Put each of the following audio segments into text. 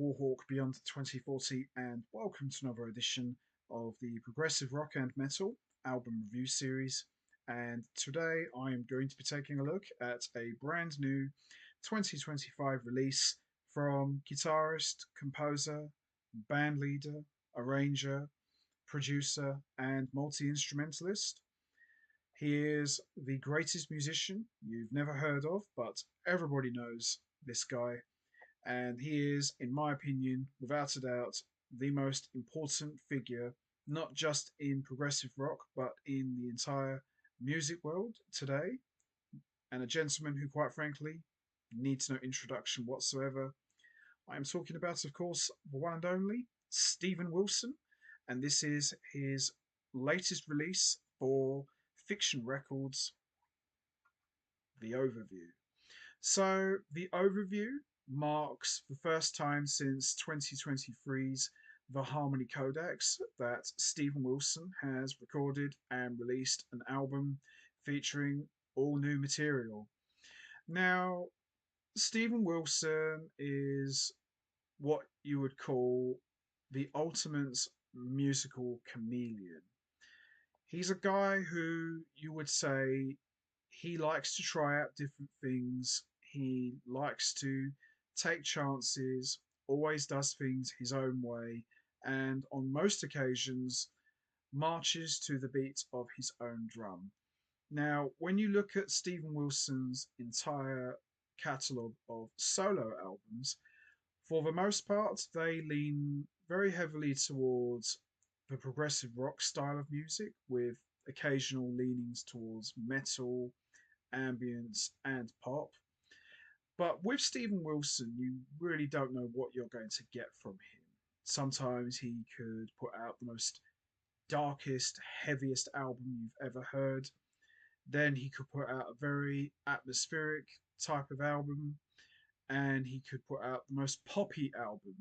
Warhawk Beyond 2040, and welcome to another edition of the Progressive Rock and Metal album review series. And today I am going to be taking a look at a brand new 2025 release from guitarist, composer, bandleader, arranger, producer, and multi instrumentalist. He is the greatest musician you've never heard of, but everybody knows this guy, and he is, in my opinion, without a doubt, the most important figure, not just in progressive rock, but in the entire music world today. And a gentleman who, quite frankly, needs no introduction whatsoever. I am talking about, of course, the one and only Stephen Wilson, and this is his latest release for Fiction Records, The Overview. So, the overview marks the first time since 2023's The Harmony Codex that Stephen Wilson has recorded and released an album featuring all new material. Now, Stephen Wilson is what you would call the ultimate musical chameleon. He's a guy who you would say he likes to try out different things. He likes to take chances, always does things his own way, and on most occasions marches to the beat of his own drum. Now, when you look at Stephen Wilson's entire catalogue of solo albums, for the most part, they lean very heavily towards the progressive rock style of music with occasional leanings towards metal, ambience, and pop. But with Stephen Wilson, you really don't know what you're going to get from him. Sometimes he could put out the most darkest, heaviest album you've ever heard. Then he could put out a very atmospheric type of album, and he could put out the most poppy album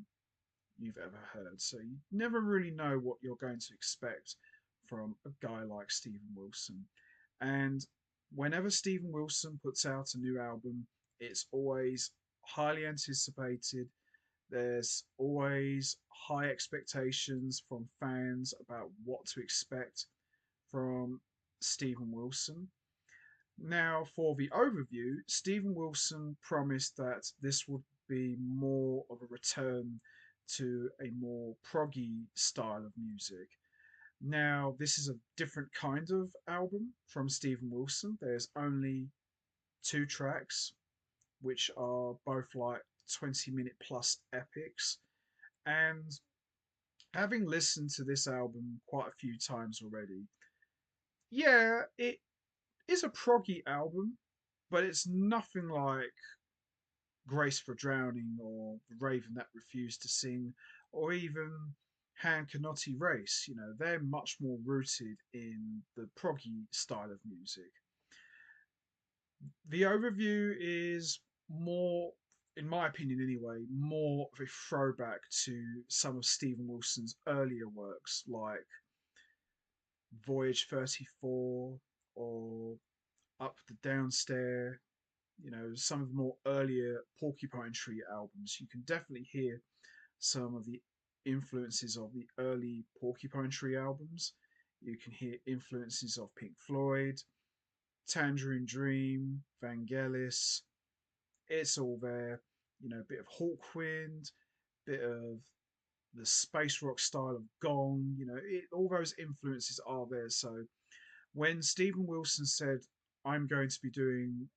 you've ever heard. So you never really know what you're going to expect from a guy like Stephen Wilson. And whenever Stephen Wilson puts out a new album, it's always highly anticipated. There's always high expectations from fans about what to expect from Stephen Wilson. Now, for the overview, Stephen Wilson promised that this would be more of a return to a more proggy style of music. Now, this is a different kind of album from Stephen Wilson. There's only two tracks, which are both like 20-minute plus epics. And having listened to this album quite a few times already, yeah, it is a proggy album, but it's nothing like Grace for Drowning or The Raven That Refused to Sing or even Han Cannoti Race. You know, they're much more rooted in the proggy style of music. The overview is more, in my opinion anyway, more of a throwback to some of Stephen Wilson's earlier works like Voyage 34 or Up the Downstair, you know, some of the more earlier Porcupine Tree albums. You can definitely hear some of the influences of the early Porcupine Tree albums. You can hear influences of Pink Floyd, Tangerine Dream, Vangelis. It's all there. You know, a bit of Hawkwind, bit of the space rock style of Gong. You know, all those influences are there. So when Stephen Wilson said, I'm going to be doing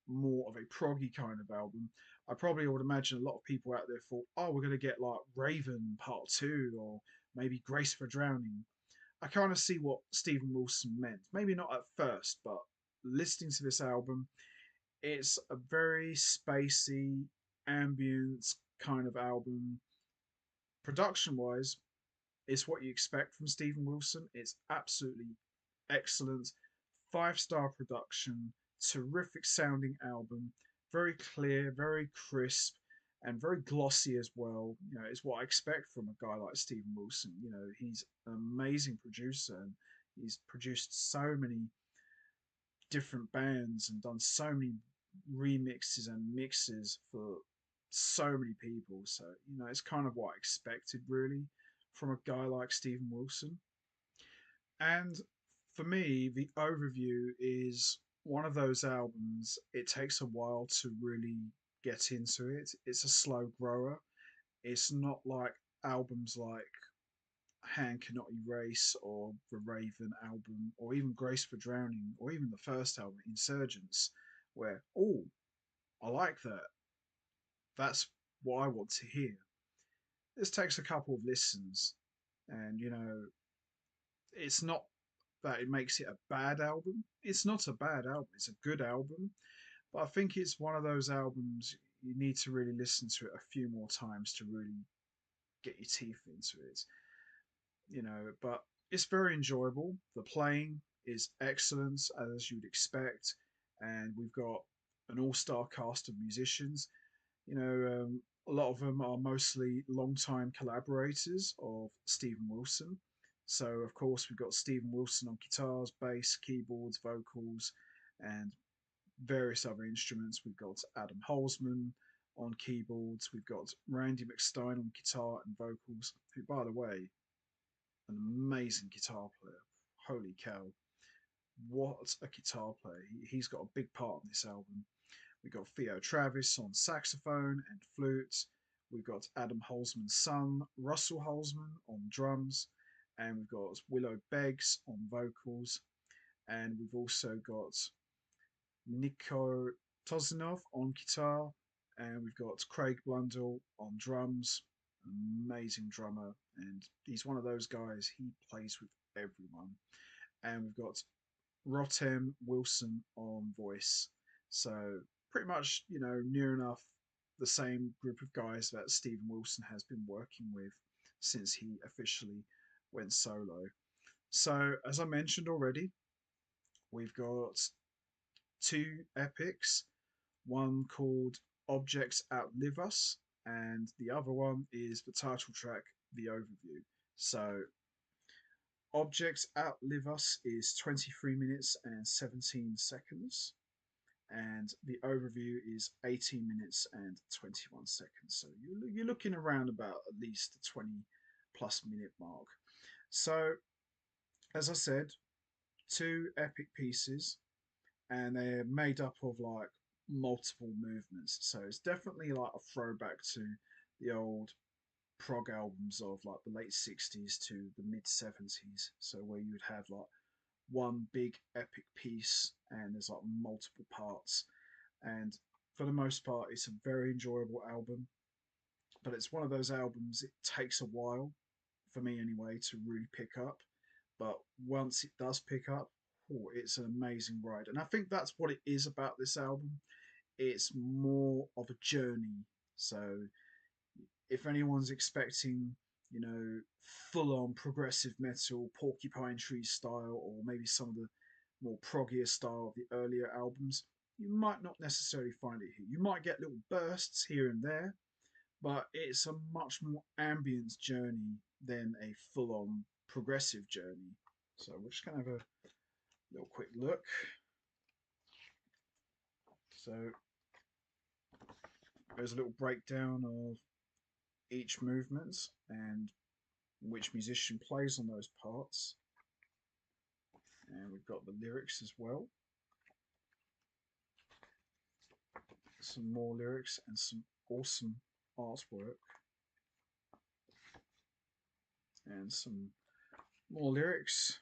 more of a proggy kind of album, I probably would imagine a lot of people out there thought, oh, we're going to get like Raven Part 2 or maybe Grace for Drowning. I kind of see what Stephen Wilson meant. Maybe not at first, but listening to this album, it's a very spacey, ambient kind of album. Production wise, it's what you expect from Stephen Wilson. It's absolutely excellent. 5-star production, terrific sounding album, very clear, very crisp, and very glossy as well. You know, it's what I expect from a guy like Stephen Wilson. You know, he's an amazing producer and he's produced so many different bands and done so many remixes and mixes for so many people. So, it's kind of what I expected, really, from a guy like Steven Wilson. And for me, the overview is one of those albums, it takes a while to really get into it. It's a slow grower. It's not like albums like Hand Cannot Erase or the Raven album or even Grace for Drowning or even the first album, Insurgents, where, oh, I like that. That's what I want to hear. This takes a couple of listens, and it's not that it makes it a bad album. It's not a bad album, it's a good album, but I think it's one of those albums you need to really listen to it a few more times to really get your teeth into it. But it's very enjoyable. The playing is excellent, as you'd expect, and we've got an all-star cast of musicians. A lot of them are mostly long-time collaborators of Steven Wilson. So, of course, we've got Steven Wilson on guitars, bass, keyboards, vocals, and various other instruments. We've got Adam Holzman on keyboards. We've got Randy McStein on guitar and vocals, who, by the way, an amazing guitar player. Holy cow. What a guitar player. He's got a big part on this album. We've got Theo Travis on saxophone and flute. We've got Adam Holzman's son, Russell Holzman, on drums. And we've got Willow Beggs on vocals. And we've also got Niko Tosinov on guitar. And we've got Craig Blundell on drums. Amazing drummer. And he's one of those guys, he plays with everyone. And we've got Rotem Wilson on voice. So pretty much, near enough the same group of guys that Steven Wilson has been working with since he officially went solo. So as I mentioned already, we've got two epics, one called Objects Outlive Us, and the other one is the title track, The Overview. So Objects Outlive Us is 23 minutes and 17 seconds, and the overview is 18 minutes and 21 seconds. So you're looking around about at least the 20+ minute mark. So, as I said, two epic pieces, and they're made up of like multiple movements. So it's definitely like a throwback to the old prog albums of like the late 60s to the mid 70s. So where you would have like one big epic piece and there's like multiple parts. And for the most part, it's a very enjoyable album. But it's one of those albums, it takes a while, for me anyway, to really pick up. But once it does pick up, oh, it's an amazing ride. And I think that's what it is about this album. It's more of a journey. So if anyone's expecting, you know, full on progressive metal, Porcupine Tree style, or maybe some of the more proggier style of the earlier albums, you might not necessarily find it here. You might get little bursts here and there, but it's a much more ambient journey than a full on progressive journey. So we're just going to have a little quick look. So there's a little breakdown of each movement and which musician plays on those parts. And we've got the lyrics as well. Some more lyrics and some awesome artwork. And some more lyrics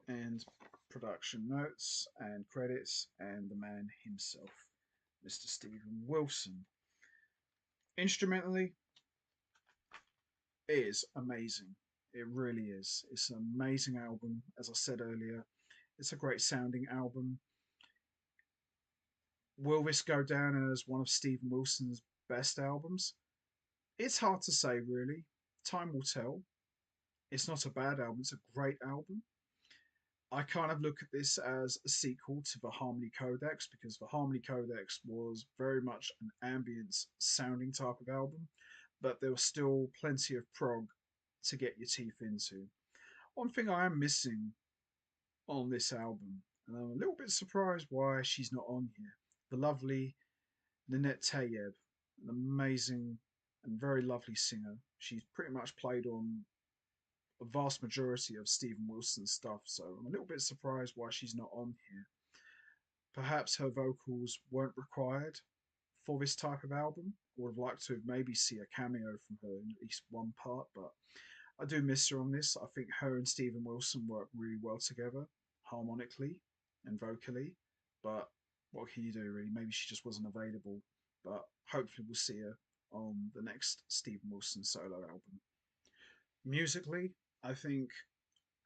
and production notes and credits and the man himself, Mr. Steven Wilson. Instrumentally, it is amazing. It really is. It's an amazing album. As I said earlier, it's a great sounding album. Will this go down as one of Steven Wilson's best albums? It's hard to say, really. Time will tell. It's not a bad album, it's a great album. I kind of look at this as a sequel to the Harmony Codex because the Harmony Codex was very much an ambient sounding type of album, but there was still plenty of prog to get your teeth into. One thing I am missing on this album, and I'm a little bit surprised why she's not on here, the lovely Ninette Tayeb, an amazing and very lovely singer. She's pretty much played on a vast majority of Steven Wilson's stuff, so I'm a little bit surprised why she's not on here. Perhaps her vocals weren't required for this type of album. I would have liked to maybe see a cameo from her in at least one part, but I do miss her on this. I think her and Steven Wilson work really well together, harmonically and vocally. But what can you do, really? Maybe she just wasn't available. But hopefully, we'll see her on the next Steven Wilson solo album. Musically, I think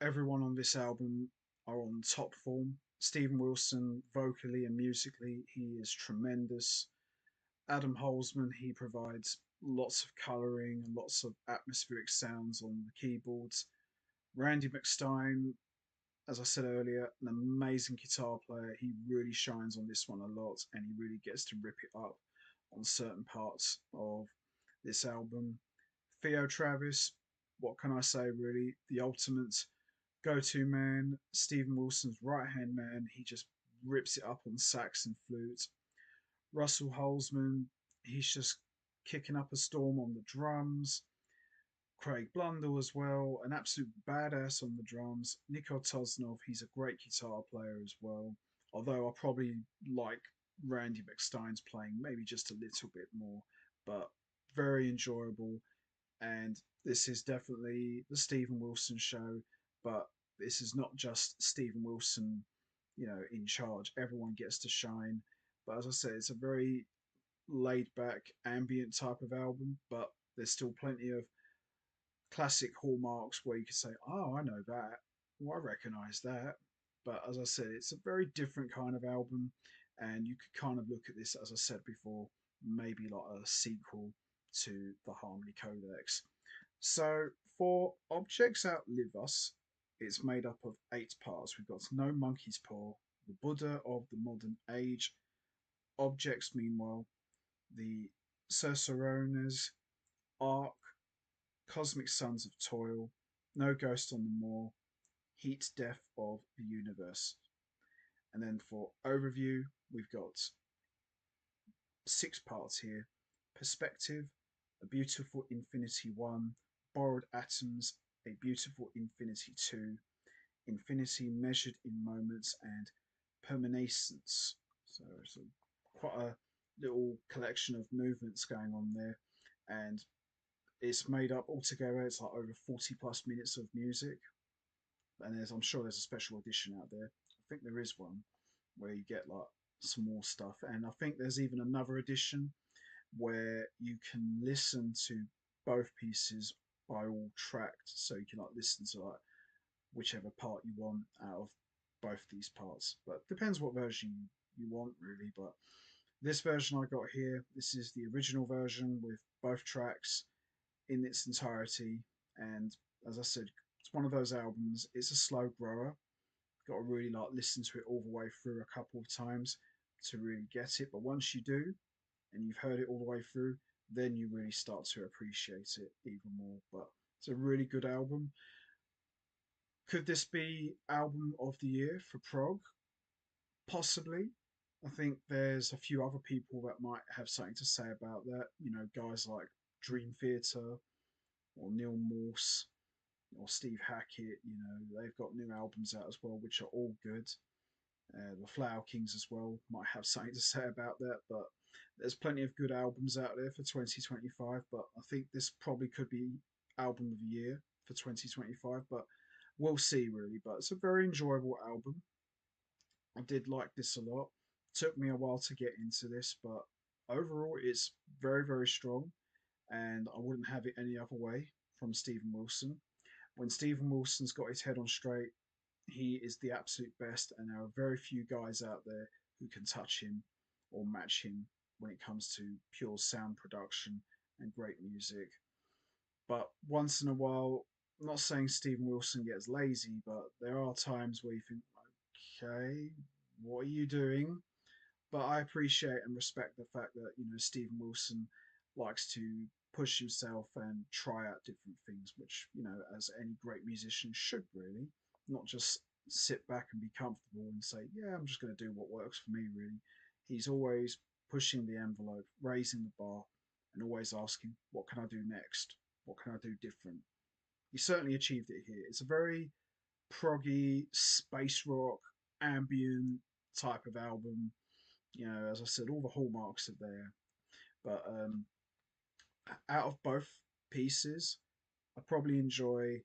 everyone on this album are on top form. Steven Wilson, vocally and musically, he is tremendous. Adam Holzman, he provides lots of colouring and lots of atmospheric sounds on the keyboards. Randy McStein, as I said earlier, an amazing guitar player. He really shines on this one a lot and he really gets to rip it up on certain parts of this album. Theo Travis, what can I say really? The ultimate go to man, Steven Wilson's right hand man. He just rips it up on sax and flute. Russell Holzman, he's just kicking up a storm on the drums. Craig Blundell as well, an absolute badass on the drums. Niko Tosnov, he's a great guitar player as well. Although I probably like Randy McStein's playing maybe just a little bit more, but very enjoyable. And this is definitely the Steven Wilson show, but this is not just Steven Wilson, in charge. Everyone gets to shine. But as I said, it's a very laid back, ambient type of album, but there's still plenty of classic hallmarks where you could say, "Oh, I know that. Well, I recognise that." But as I said, it's a very different kind of album, and you could kind of look at this, as I said before, maybe like a sequel to the Harmony Codex. So for Objects Outlive Us, it's made up of 8 parts. We've got No Monkey's Paw, the Buddha of the Modern Age, Objects, meanwhile, the Cercerones, Ark, Cosmic Sons of Toil, No Ghost on the Moor, Heat Death of the Universe. And then for Overview, we've got 6 parts here: Perspective, A Beautiful Infinity 1, Borrowed Atoms, A Beautiful Infinity 2, Infinity Measured in Moments, and Permanescence. So it's quite a little collection of movements going on there. And it's made up altogether, it's like over 40 plus minutes of music. And I'm sure there's a special edition out there. I think there is one where you get like some more stuff. And I think there's even another edition where you can listen to both pieces by all tracked. So you can like listen to like whichever part you want out of both these parts. But depends what version you want really. But this version I got here, this is the original version with both tracks in its entirety. And as I said, it's one of those albums, it's a slow grower. Got to really like listen to it all the way through a couple of times to really get it. But once you do, and you've heard it all the way through, then you really start to appreciate it even more. But it's a really good album. Could this be album of the year for prog? Possibly. I think there's a few other people that might have something to say about that. Guys like Dream Theater or Neil Morse or Steve Hackett. They've got new albums out as well, which are all good. The Flower Kings as well might have something to say about that, but there's plenty of good albums out there for 2025. But I think this probably could be album of the year for 2025, but we'll see really. But it's a very enjoyable album. I did like this a lot. Took me a while to get into this, but overall it's very, very strong, and I wouldn't have it any other way from Steven Wilson. When Steven Wilson's got his head on straight, he is the absolute best, and there are very few guys out there who can touch him or match him when it comes to pure sound production and great music. But once in a while, I'm not saying Steven Wilson gets lazy, but there are times where you think, okay, what are you doing? But I appreciate and respect the fact that Steven Wilson likes to push himself and try out different things, which as any great musician should really, not just sit back and be comfortable and say, yeah, I'm just going to do what works for me. Really, he's always pushing the envelope, raising the bar, and always asking, what can I do next? What can I do different? He certainly achieved it here. It's a very proggy, space rock, ambient type of album. You know, as I said, all the hallmarks are there. But out of both pieces, I probably enjoy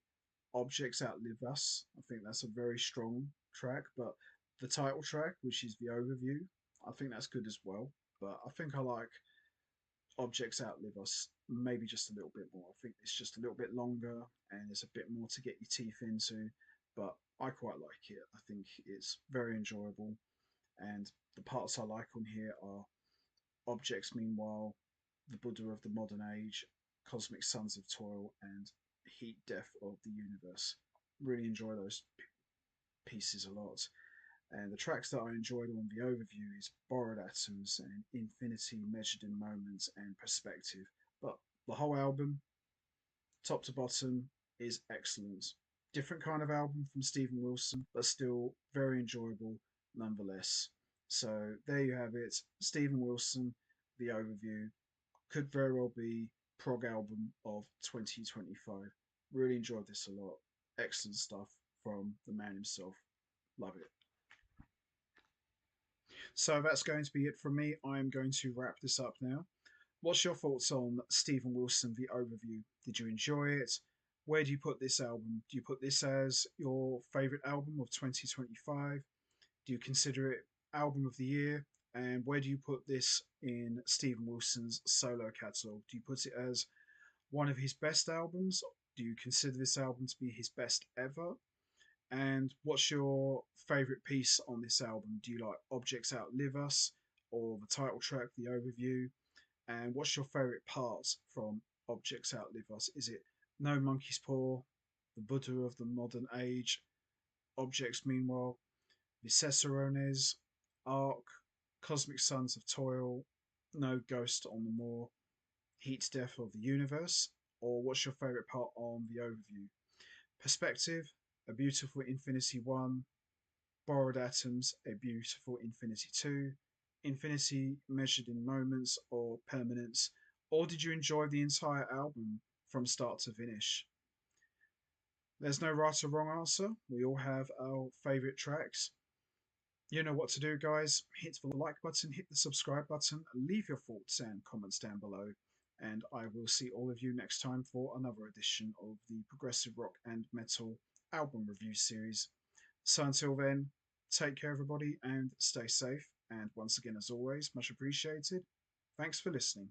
Objects Outlive Us. I think that's a very strong track. But the title track, which is the overview, I think that's good as well. But I think I like Objects Outlive Us maybe just a little bit more. I think it's just a little bit longer and there's a bit more to get your teeth into. But I quite like it. I think it's very enjoyable. And the parts I like on here are Objects Meanwhile, The Buddha of the Modern Age, Cosmic Sons of Toil, and Heat Death of the Universe. Really enjoy those pieces a lot. And the tracks that I enjoyed on the overview is Borrowed Atoms and Infinity Measured in Moments and Perspective. But the whole album, top to bottom, is excellent. Different kind of album from Stephen Wilson, but still very enjoyable nonetheless. So there you have it. Stephen Wilson, the overview. Could very well be prog album of 2025. Really enjoyed this a lot. Excellent stuff from the man himself. Love it. So that's going to be it from me. I'm going to wrap this up now. What's your thoughts on Stephen Wilson, the overview? Did you enjoy it? Where do you put this album? Do you put this as your favourite album of 2025? Do you consider it album of the year? And where do you put this in Stephen Wilson's solo catalogue? Do you put it as one of his best albums? Do you consider this album to be his best ever? And what's your favourite piece on this album? Do you like Objects Outlive Us or the title track, the overview? And what's your favourite part from Objects Outlive Us? Is it No Monkey's Paw, The Buddha of the Modern Age, Objects Meanwhile, Vicesserones, Arc, Cosmic Sons of Toil, No Ghost on the Moor, Heat Death of the Universe? Or what's your favourite part on the overview? Perspective, A Beautiful Infinity 1, Borrowed Atoms, A Beautiful Infinity 2, Infinity Measured in Moments or Permanence, or did you enjoy the entire album from start to finish? There's no right or wrong answer. We all have our favourite tracks. You know what to do, guys. Hit the like button, hit the subscribe button, leave your thoughts and comments down below, and I will see all of you next time for another edition of the Progressive Rock and Metal album review series. So until then, take care, everybody, and stay safe. And once again, as always, much appreciated. Thanks for listening.